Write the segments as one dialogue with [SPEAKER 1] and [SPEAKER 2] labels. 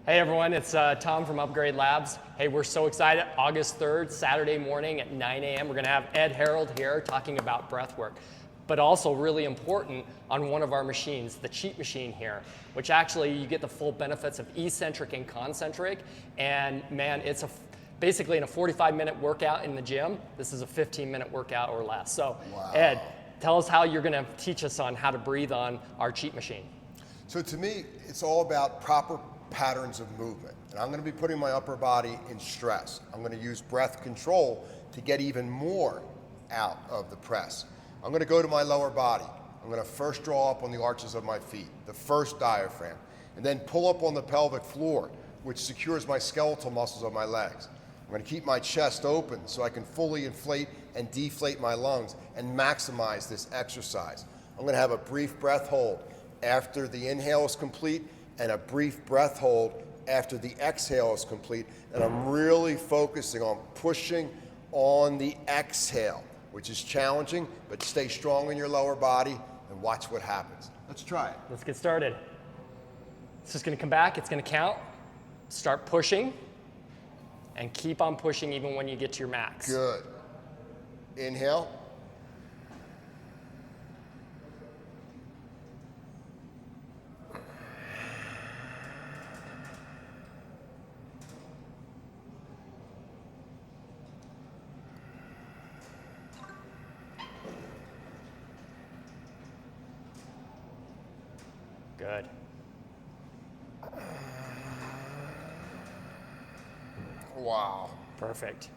[SPEAKER 1] Hey everyone, it's Tom from Upgrade Labs. Hey, we're so excited. August 3rd, Saturday morning at 9 a.m. We're going to have Ed Harrold here talking about breathwork. But also really important on one of our machines, the cheat machine here, which actually you get the full benefits of eccentric and concentric. And man, it's basically in a 45-minute workout in the gym. This is a 15-minute workout or less. So wow. Ed, tell us how you're going to teach us on how to breathe on our cheat machine.
[SPEAKER 2] So to me, it's all about proper patterns of movement. And I'm going to be putting my upper body in stress. I'm going to use breath control to get even more out of the press. I'm going to go to my lower body. I'm going to first draw up on the arches of my feet, the first diaphragm, and then pull up on the pelvic floor, which secures my skeletal muscles of my legs. I'm going to keep my chest open so I can fully inflate and deflate my lungs and maximize this exercise. I'm going to have a brief breath hold after the inhale is complete and a brief breath hold after the exhale is complete. And I'm really focusing on pushing on the exhale, which is challenging, but stay strong in your lower body and watch what happens. Let's try it.
[SPEAKER 1] Let's get started. It's just going to come back. It's going to count. Start pushing and keep on pushing even when you get to your max.
[SPEAKER 2] Good. Inhale.
[SPEAKER 1] Good.
[SPEAKER 2] Wow.
[SPEAKER 1] Perfect.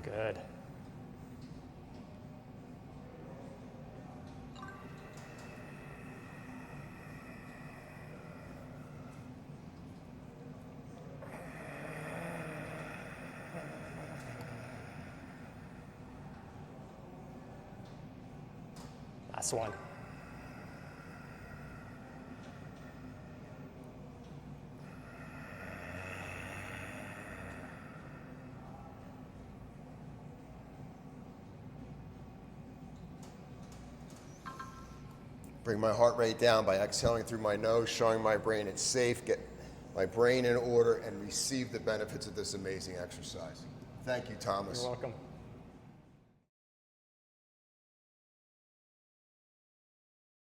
[SPEAKER 1] Good. Last one.
[SPEAKER 2] Bring my heart rate down by exhaling through my nose, showing my brain it's safe, get my brain in order, and receive the benefits of this amazing exercise. Thank you, Thomas.
[SPEAKER 1] You're welcome.